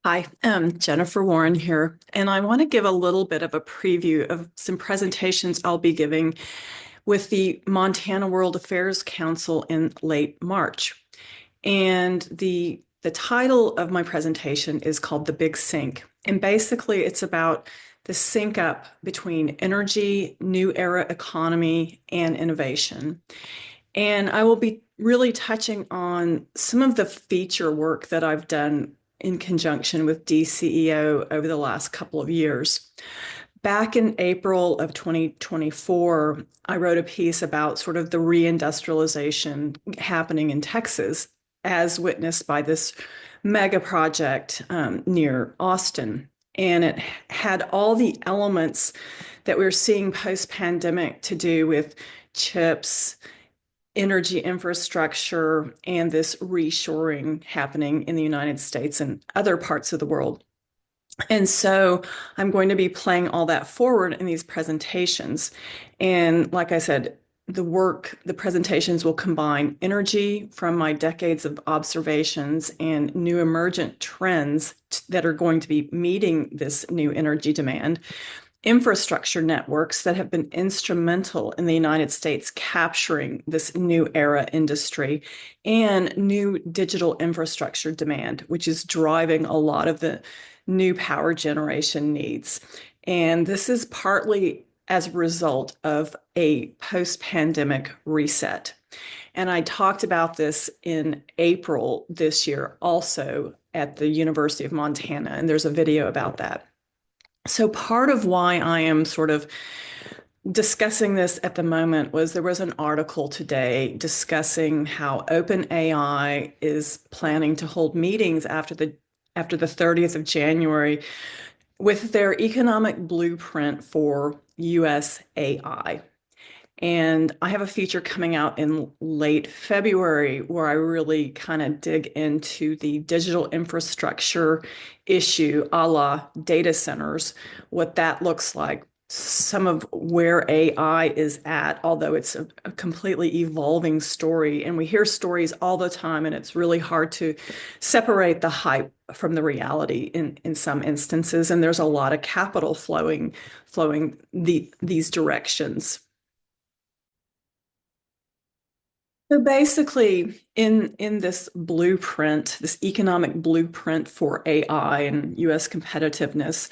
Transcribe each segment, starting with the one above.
Hi, I'm Jennifer Warren here, and I want to give a little bit of a preview of some presentations I'll be giving with the Montana World Affairs Council in late March. And the title of my presentation is called The Big Sync. And basically, it's about the sync up between energy, new era economy, and innovation. And I will be really touching on some of the feature work that I've done in conjunction with DCEO over the last couple of years. Back in April of 2024, I wrote a piece about sort of the reindustrialization happening in Texas, as witnessed by this mega project near Austin. And it had all the elements that we're seeing post-pandemic to do with chips, energy infrastructure, and this reshoring happening in the United States and other parts of the world. And so I'm going to be playing all that forward in these presentations. And like I said, the presentations will combine energy from my decades of observations and new emergent trends that are going to be meeting this new energy demand, infrastructure networks that have been instrumental in the United States capturing this new era industry, and new digital infrastructure demand, which is driving a lot of the new power generation needs. And this is partly as a result of a post-pandemic reset. And I talked about this in April this year also at the University of Montana, and there's a video about that. So part of why I am sort of discussing this at the moment was there was an article today discussing how OpenAI is planning to hold meetings after the 30th of January with their economic blueprint for US AI. And I have a feature coming out in late February where I really kind of dig into the digital infrastructure issue, a la data centers, what that looks like, some of where AI is at, although it's a completely evolving story. And we hear stories all the time, and it's really hard to separate the hype from the reality in some instances. And there's a lot of capital flowing these directions. So basically, in this blueprint, this economic blueprint for AI and US competitiveness,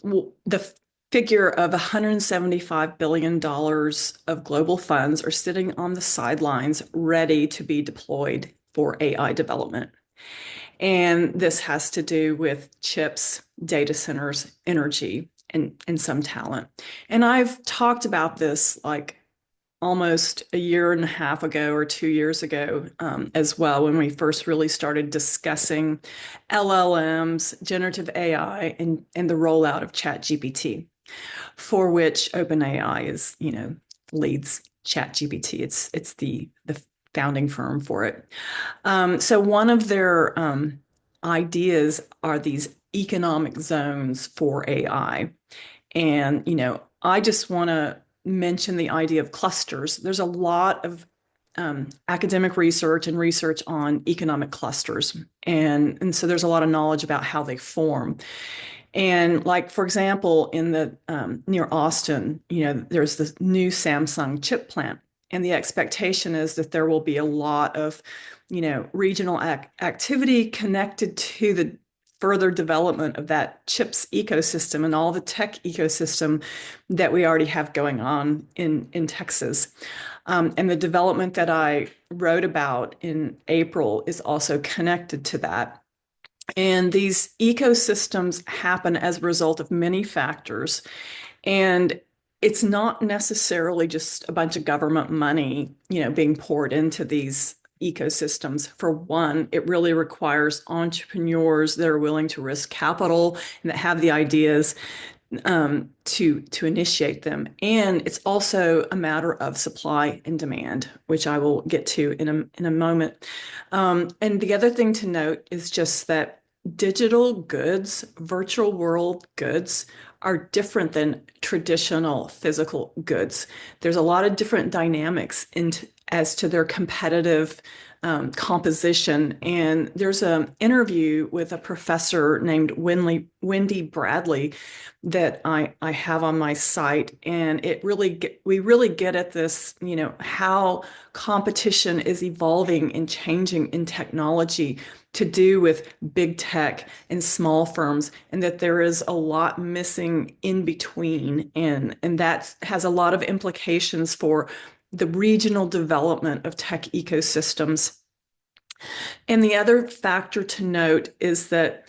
the figure of $175 billion of global funds are sitting on the sidelines ready to be deployed for AI development. And this has to do with chips, data centers, energy, and some talent. And I've talked about this like almost a year and a half ago or 2 years ago as well, when we first really started discussing LLMs, generative AI, and the rollout of ChatGPT, for which OpenAI is, leads ChatGPT. It's the founding firm for it. So one of their ideas are these economic zones for AI. And, I just want to mention the idea of clusters. There's a lot of academic research and research on economic clusters. And so there's a lot of knowledge about how they form. And like, for example, in the near Austin, there's this new Samsung chip plant. And the expectation is that there will be a lot of, regional activity connected to the further development of that chips ecosystem and all the tech ecosystem that we already have going on in Texas. And the development that I wrote about in April is also connected to that. And these ecosystems happen as a result of many factors. And it's not necessarily just a bunch of government money, being poured into these ecosystems. For one, it really requires entrepreneurs that are willing to risk capital and that have the ideas to initiate them. And it's also a matter of supply and demand, which I will get to in a moment. And the other thing to note is just that digital goods, virtual world goods, are different than traditional physical goods. There's a lot of different dynamics as to their competitive composition. And there's an interview with a professor named Wendy Bradley that I have on my site, and we really get at this, how competition is evolving and changing in technology to do with big tech and small firms, and that there is a lot missing in between, and that has a lot of implications for the regional development of tech ecosystems. And the other factor to note is that,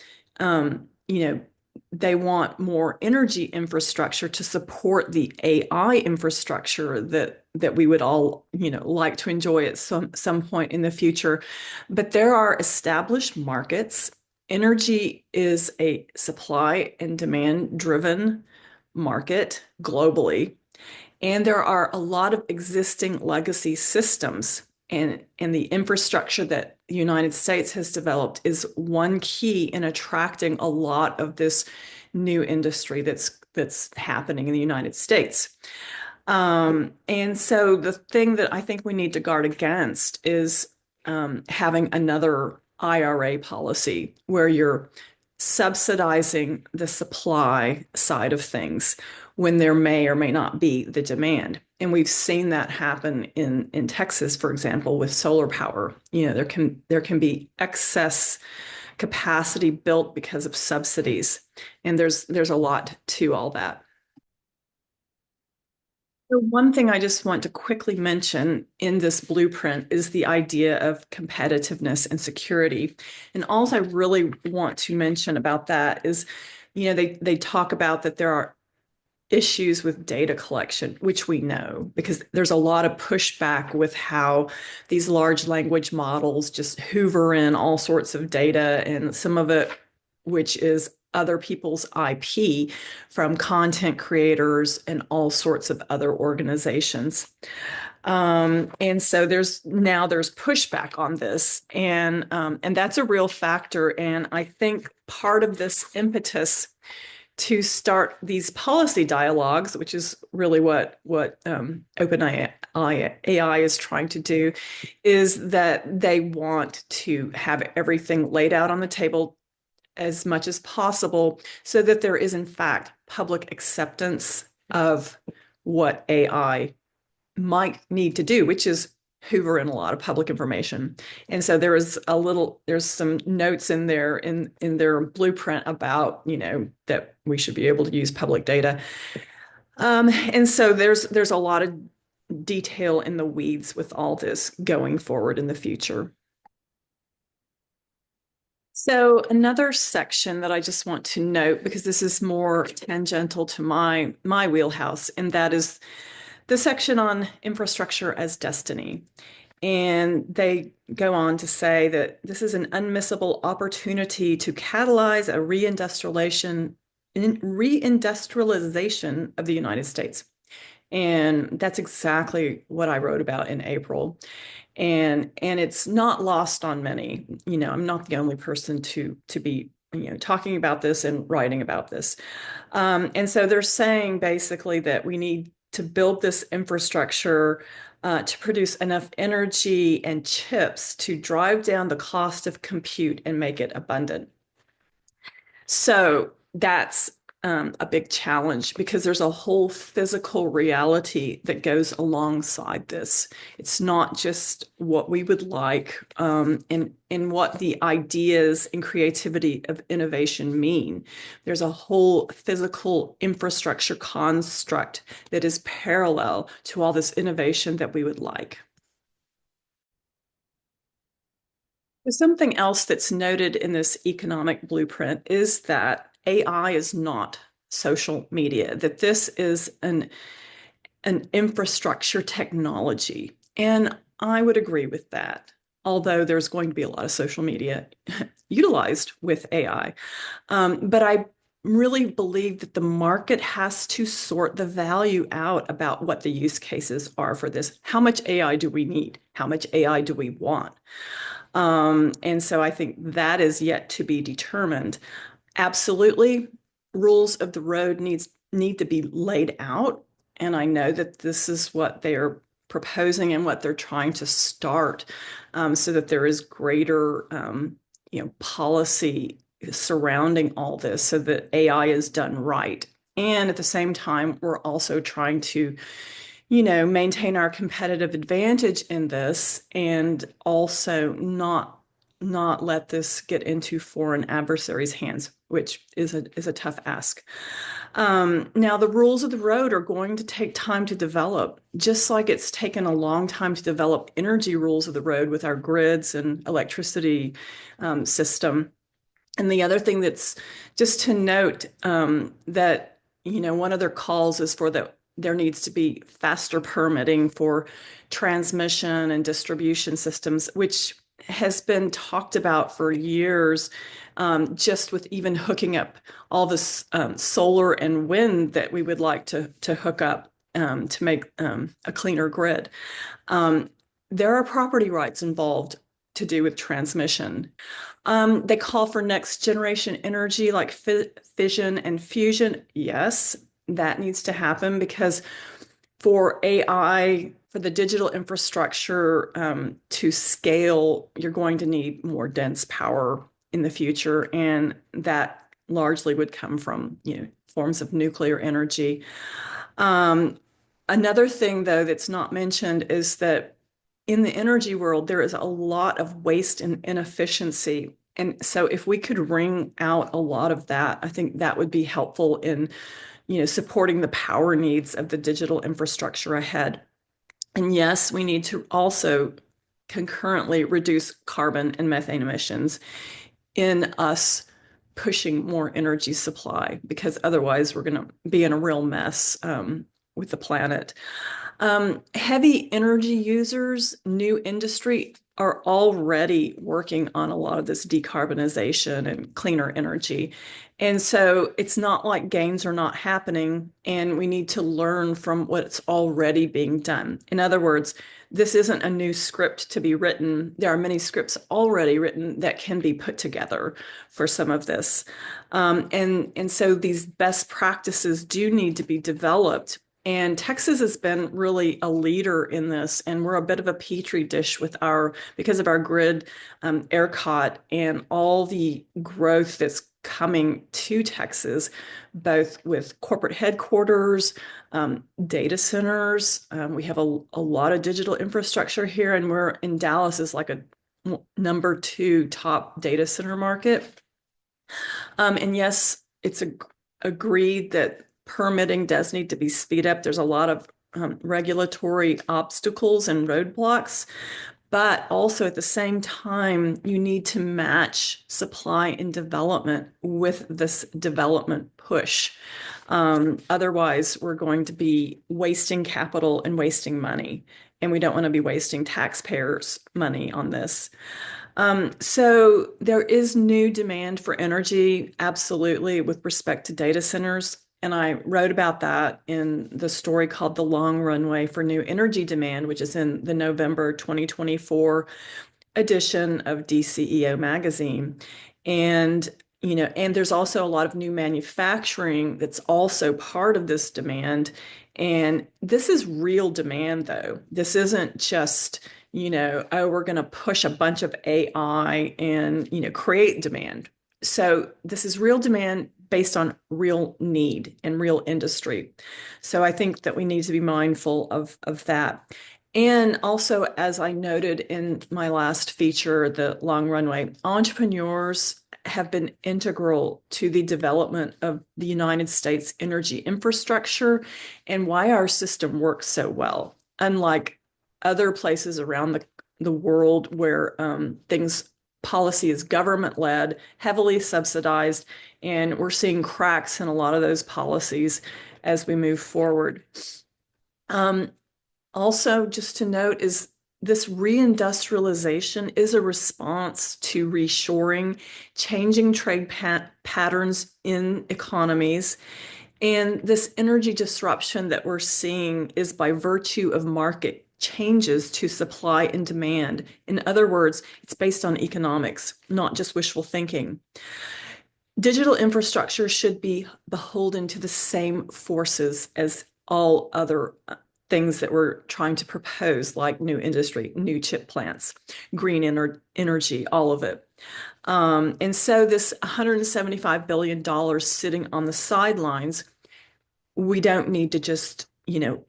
they want more energy infrastructure to support the AI infrastructure that we would all, like to enjoy at some point in the future. But there are established markets. Energy is a supply and demand driven market globally. And there are a lot of existing legacy systems, and the infrastructure that the United States has developed is one key in attracting a lot of this new industry that's happening in the United States. And so the thing that I think we need to guard against is having another IRA policy where you're subsidizing the supply side of things when there may or may not be the demand. And we've seen that happen in Texas, for example, with solar power. There can be excess capacity built because of subsidies, and there's a lot to all that. So one thing I just want to quickly mention in this blueprint is the idea of competitiveness and security. And all I really want to mention about that is, they talk about that there are issues with data collection, which we know because there's a lot of pushback with how these large language models just hoover in all sorts of data, and some of it, which is other people's IP from content creators and all sorts of other organizations. And so there's pushback on this, and that's a real factor. And I think part of this impetus to start these policy dialogues, which is really what OpenAI is trying to do, is that they want to have everything laid out on the table as much as possible so that there is, in fact, public acceptance of what AI might need to do, which is hoover in a lot of public information. And so there's some notes in there in their blueprint about, that we should be able to use public data. And so there's a lot of detail in the weeds with all this going forward in the future. So another section that I just want to note, because this is more tangential to my wheelhouse, and that is the section on infrastructure as destiny. And they go on to say that this is an unmissable opportunity to catalyze a reindustrialization of the United States. And that's exactly what I wrote about in April. And it's not lost on many. I'm not the only person to be talking about this and writing about this. And so they're saying basically that we need to build this infrastructure to produce enough energy and chips to drive down the cost of compute and make it abundant. So that's a big challenge because there's a whole physical reality that goes alongside this. It's not just what we would like and what the ideas and creativity of innovation mean. There's a whole physical infrastructure construct that is parallel to all this innovation that we would like. Something else that's noted in this economic blueprint is that AI is not social media, that this is an infrastructure technology. And I would agree with that, although there's going to be a lot of social media utilized with AI. But I really believe that the market has to sort the value out about what the use cases are for this. How much AI do we need? How much AI do we want? And so I think that is yet to be determined. Absolutely, rules of the road need to be laid out. And I know that this is what they're proposing and what they're trying to start, so that there is greater policy surrounding all this so that AI is done right. And at the same time, we're also trying to maintain our competitive advantage in this and also not let this get into foreign adversaries' hands, which is a tough ask. Now, the rules of the road are going to take time to develop, just like it's taken a long time to develop energy rules of the road with our grids and electricity system. And the other thing that's just to note, that, one of their calls is for there needs to be faster permitting for transmission and distribution systems, which has been talked about for years, just with even hooking up all this solar and wind that we would like to hook up to make a cleaner grid. There are property rights involved to do with transmission. They call for next generation energy like fission and fusion. Yes, that needs to happen because for AI, for the digital infrastructure to scale, you're going to need more dense power in the future, and that largely would come from forms of nuclear energy. Another thing, though, that's not mentioned is that in the energy world, there is a lot of waste and inefficiency. And so if we could wring out a lot of that, I think that would be helpful in, supporting the power needs of the digital infrastructure ahead. And yes, we need to also concurrently reduce carbon and methane emissions in us pushing more energy supply, because otherwise we're going to be in a real mess with the planet. Heavy energy users, new industry, are already working on a lot of this decarbonization and cleaner energy. And so it's not like gains are not happening, and we need to learn from what's already being done. In other words, this isn't a new script to be written. There are many scripts already written that can be put together for some of this. And so these best practices do need to be developed. And Texas has been really a leader in this, and we're a bit of a petri dish because of our grid ERCOT and all the growth that's coming to Texas, both with corporate headquarters, data centers. We have a lot of digital infrastructure here, and we're in Dallas is like a number 2 top data center market. And yes, it's agreed that permitting does need to be speed up. There's a lot of regulatory obstacles and roadblocks, but also at the same time, you need to match supply and development with this development push. Otherwise, we're going to be wasting capital and wasting money, and we don't want to be wasting taxpayers' money on this. So there is new demand for energy, absolutely, with respect to data centers. And I wrote about that in the story called The Long Runway for New Energy Demand, which is in the November 2024 edition of DCEO magazine. And there's also a lot of new manufacturing that's also part of this demand. And this is real demand, though. This isn't just, we're going to push a bunch of AI and, create demand. So this is real demand based on real need and real industry. So I think that we need to be mindful of that. And also, as I noted in my last feature, The Long Runway, entrepreneurs have been integral to the development of the United States energy infrastructure and why our system works so well, unlike other places around the world where policy is government-led, heavily subsidized, and we're seeing cracks in a lot of those policies as we move forward. Also, just to note is this reindustrialization is a response to reshoring, changing trade patterns in economies. And this energy disruption that we're seeing is by virtue of market changes to supply and demand. In other words, it's based on economics, not just wishful thinking. Digital infrastructure should be beholden to the same forces as all other things that we're trying to propose, like new industry, new chip plants, energy, all of it. And so this $175 billion sitting on the sidelines, we don't need to just,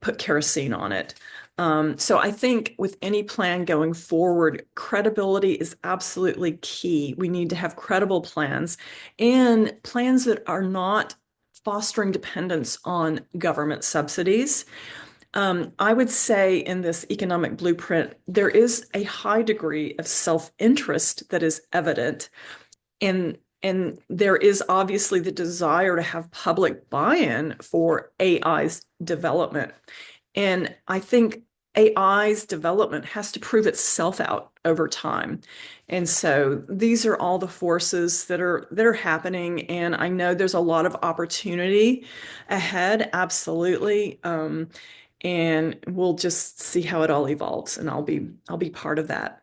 put kerosene on it. So I think with any plan going forward, credibility is absolutely key. We need to have credible plans and plans that are not fostering dependence on government subsidies. I would say in this economic blueprint, there is a high degree of self-interest that is evident. And there is obviously the desire to have public buy-in for AI's development. And I think AI's development has to prove itself out over time. And so these are all the forces that are happening. And I know there's a lot of opportunity ahead, absolutely. And we'll just see how it all evolves, and I'll be part of that.